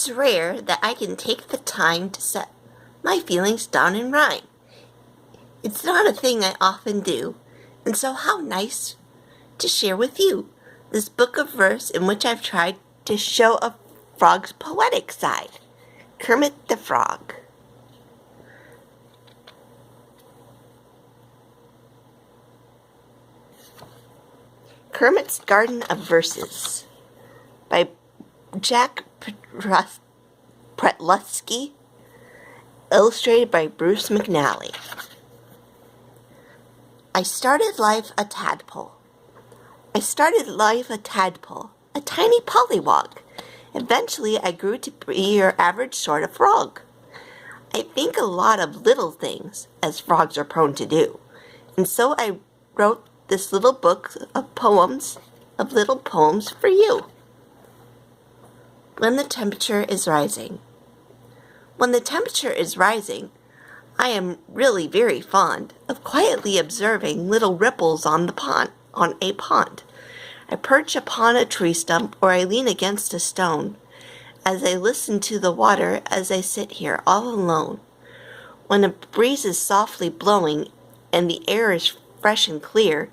It's rare that I can take the time to set my feelings down in rhyme. It's not a thing I often do, and so how nice to share with you this book of verse in which I've tried to show a frog's poetic side. Kermit the Frog. Kermit's Garden of Verses by Jack Pretlusky, illustrated by Bruce McNally. I started life a tadpole. I started life a tadpole, a tiny pollywog. Eventually I grew to be your average sort of frog. I think a lot of little things, as frogs are prone to do, and so I wrote this little book of poems, of little poems for you. When the temperature is rising. When the temperature is rising, I am really very fond of quietly observing little ripples on a pond. I perch upon a tree stump or I lean against a stone as I listen to the water as I sit here all alone. When a breeze is softly blowing and the air is fresh and clear,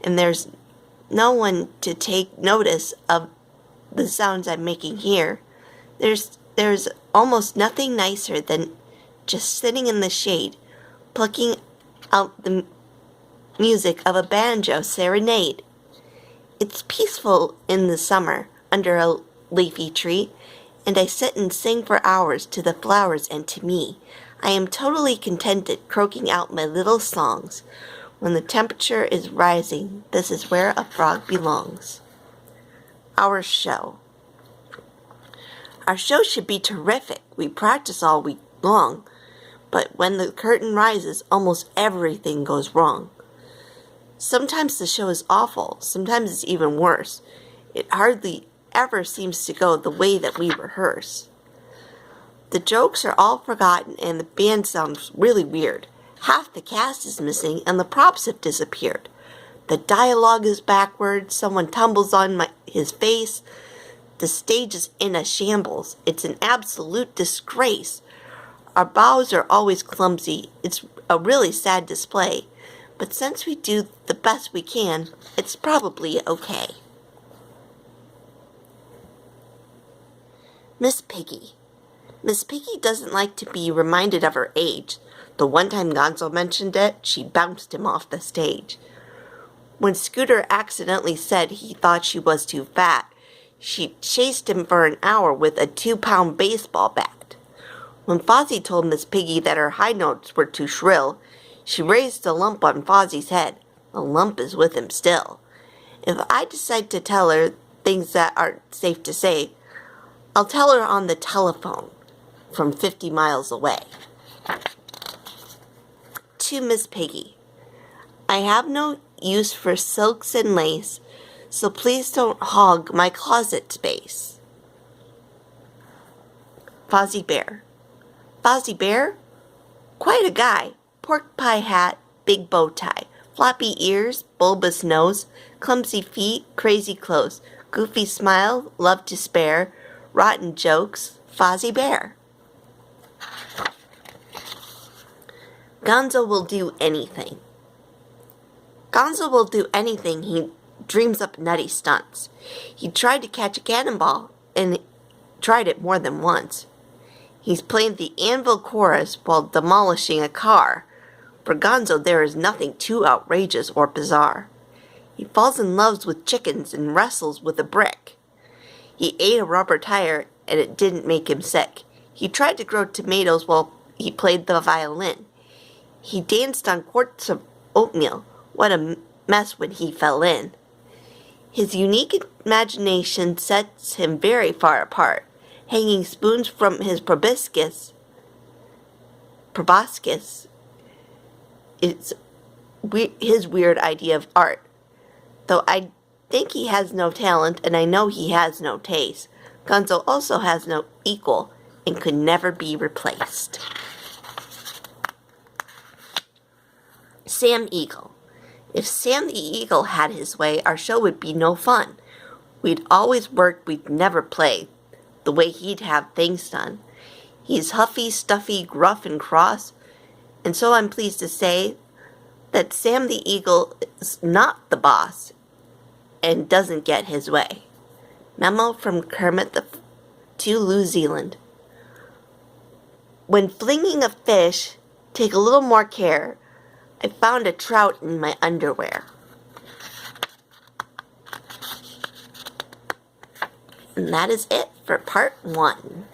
and there's no one to take notice of the sounds I'm making here, there's almost nothing nicer than just sitting in the shade, plucking out the music of a banjo serenade. It's peaceful in the summer under a leafy tree, and I sit and sing for hours to the flowers and to me. I am totally contented croaking out my little songs. When the temperature is rising, this is where a frog belongs. Our show. Our show should be terrific. We practice all week long, but when the curtain rises, almost everything goes wrong. Sometimes the show is awful, sometimes it's even worse. It hardly ever seems to go the way that we rehearse. The jokes are all forgotten and the band sounds really weird. Half the cast is missing and the props have disappeared. The dialogue is backwards, someone tumbles on his face. The stage is in a shambles. It's an absolute disgrace. Our bows are always clumsy. It's a really sad display. But since we do the best we can, it's probably okay. Miss Piggy. Miss Piggy doesn't like to be reminded of her age. The one time Gonzo mentioned it, she bounced him off the stage. When Scooter accidentally said he thought she was too fat, she chased him for an hour with a 2-pound baseball bat. When Fozzie told Miss Piggy that her high notes were too shrill, she raised a lump on Fozzie's head. The lump is with him still. If I decide to tell her things that aren't safe to say, I'll tell her on the telephone from 50 miles away. To Miss Piggy. I have no use for silks and lace, so please don't hog my closet space. Fozzie Bear. Fozzie Bear? Quite a guy. Pork pie hat, big bow tie, floppy ears, bulbous nose, clumsy feet, crazy clothes, goofy smile, love to spare, rotten jokes, Fozzie Bear. Gonzo will do anything. Gonzo will do anything. He dreams up nutty stunts. He tried to catch a cannonball, and tried it more than once. He's played the anvil chorus while demolishing a car. For Gonzo, there is nothing too outrageous or bizarre. He falls in love with chickens and wrestles with a brick. He ate a rubber tire, and it didn't make him sick. He tried to grow tomatoes while he played the violin. He danced on quarts of oatmeal. What a mess when he fell in. His unique imagination sets him very far apart, hanging spoons from his proboscis. It's his weird idea of art. Though I think he has no talent, and I know he has no taste, Gonzo also has no equal and could never be replaced. Sam Eagle. If Sam the Eagle had his way, our show would be no fun. We'd always work, we'd never play. the way he'd have things done. He's huffy, stuffy, gruff, and cross, and so I'm pleased to say that Sam the Eagle is not the boss and doesn't get his way. Memo from Kermit to New Zealand. When flinging a fish, take a little more care. I found a trout in my underwear. And that is it for part 1.